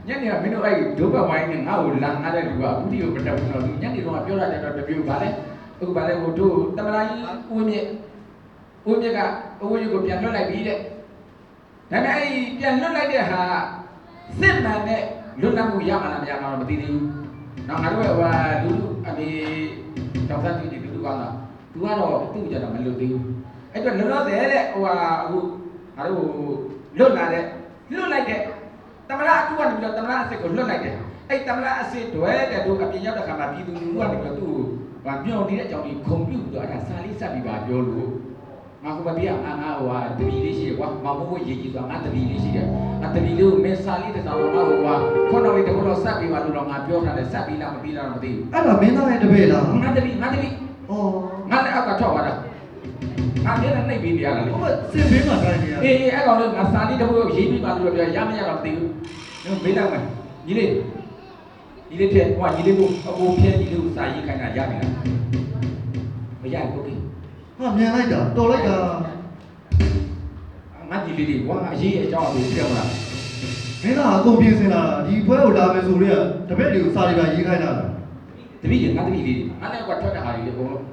ညနေကမင်းတို့အဲ့ဒုက္ခဝိုင်းနဲ့ငါ့ကိုလာငါတဲ့လူကအခုဒီကိုမတက်ဘူးတော့သူညနေတော့ပြောတာတော့တပြိုပါလေအခုပါလေဟိုတို့တမလာကြီးဦးမြင့်ကဦးကိုပြန်လွတ်လိုက်ပြီတဲ့ဒါပေမဲ့အဲ့ပြန်လွတ်လိုက်တဲ့ဟာစစ်မှန်တဲ့လွတ်လပ်မှုရမှာလားမရမှာတော့မသိသေးဘူးနော်ငါတို့ကလူအမေတောင်စားပြည်လူကလာသူကတော့သူ့ကြတော့မလွတ်သေးဘူးအဲ့တော့လောလောဆယ်တဲ့ဟိုဟာအခုငါတို့လွတ်လိုက်တဲ့တမလားအတူကနေပြီးတော့တမလားအစစ်ကိုလွတ်လိုက်တယ်အဲ့တမလားအစစ်တွေတဲ့တို့အပြင်ရောက်တဲ့ခါမှာပြည်သူလူထုကနေပြီးတော့သူ့ကိုမျောနေတဲ့အကြောင်းကြီးခုံပြုတ်ပြီးတော့အဲ့ဒါစာလေးစပ်ပြီးပါပြောလို့ငါကမပြငါဟိုဟာတပီလေးရှိတယ်ကွာမောင်မိုးရေးကြီးဆိုတာငါတပီလေးရှိတယ်အတပီလေးကိုမင်းစာလေးတစ်စောင်တော့ငါဟိုဟာခုနကလေးတခုတော့စပ်ပြီးပါလို့တော့ငါပြောထားတယ်စပ်ပြီးလားမပြီးလားမသိဘူးအဲ့တော့မင်းသားရဲ့တပည့်လားငါတပီဩငါလည်းအောက်ကထောက်ပါလားငါလည်းနှိပ်ပြီးပြရတာလေဟုတ်စင်ဘေးမှာတိုင်းနေရအေးအဲ့ကောင်လေးငါစာလေးတခုရေးပြီးပါလို့ပြောရမရတော့မသိဘူးနော်မေးလိုက်မယ်ညီလေးတဲ့ဟိုညီလေးကိုအကိုဖြဲညီလေးကိုစာရေးခိုင်းတာရပြီလားမရဘူးကိုဟာမြန်လိုက်တာတော်လိုက်တာငါညီလေးတွေအရေးအကြောင်းကိုပြောမလားမင်းသားအကုန်ပြင်စင်လာဒီဘွဲကိုလာမယ်ဆိုတော့တပည့်တွေကိုစာတွေကရေးခိုင်းတာတပည့်ငါတပည့်လေးငါလည်းကွာထွက်တဲ့ဟာတွေအကုန်လုံး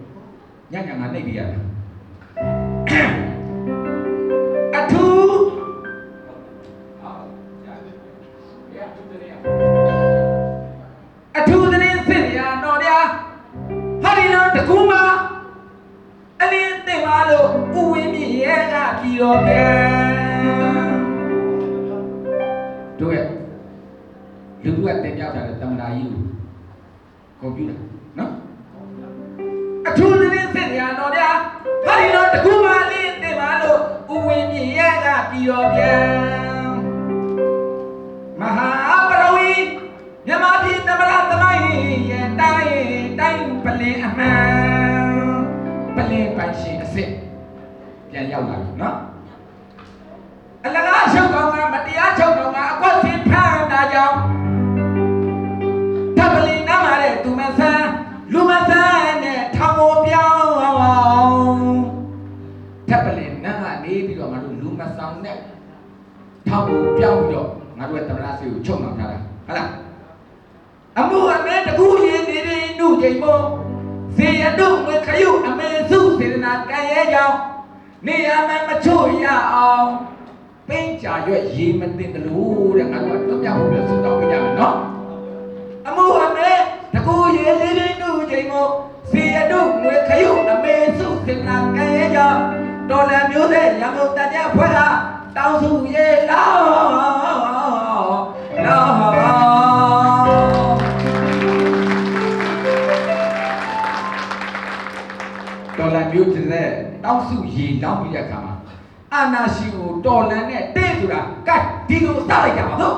ညငါနှိပ်ပြရတယ်အထူးသတင်းစစ်ရတော်ဗျာဟာဒီလိုတကူမအလင်းတင်ပါလို့ဥဝင်းမြင့်ရဲကပြီးတော့ပြန်တို့ရဲ့လူကတင်ပြထားတဲ့တမနာကြီးကိုကွန်ပျူတာနော်အထူးသတင်းစစ်ရတော်ဗျာဟာဒီလိုတကူမအလင်းတင်ပါလို့ဥဝင်းမြင့်ရဲကပြီးတော့ပြန်မဟာပရဝီမြမပြည်တမရသမိုင်းရဲ့တိုင်းပလင်အမှန်ပလင်ပိုင်ရှင်အစ်စ်ပြန်ရောက်လာပြီနော်အလကားချုပ်ကောင်ကမတရားချုပ်ကောင်ကအကွက်စင်ဖမ်းတာကြောင့်တပလင်နားမှာတဲ့သူမဆန်းလူမဆန်းနဲ့ထောင်ကိုပြောင်းအောင်တပလင်နားကနေပြီးတော့ငါတို့လူမဆန်းနဲ့ထောင်ကိုပြောင်းပြီးတော့ငါတို့ရဲ့တမရစီကိုချုပ်နှောင်ထားတာဟုတ်လားအမှုအမဲတကူရင်နေရင်နှုတ်ချိန်မို့စေရတို့မခရုအမေစုစေတနာကံရဲကြောင့်နေရမမချို့ရအောင်ပိန့်ကြရွက်ရေမတင်တလို့တဲ့ငါတို့ကတွတ်ပြဖို့လို့ဆုတောင်းပေးကြမယ်နော်အမှုအမဲတကူရင်နေရင်နှုတ်ချိန်မို့စေရတို့မခရုအမေစုစေတနာကံရဲကြောင့်တော်လန်မျိုးတဲ့ရမုံတန်တဲ့ဖွဲ့ကတောင်းစုရေလောတော်လန်မျိုးတဲ့တောင်းစုရေလောင်းပြီးတဲ့အခါမှာအာနာရှိကိုတော်လန်နဲ့တဲ့ဆိုတာကဲဒီလိုစလိုက်ကြပါစို့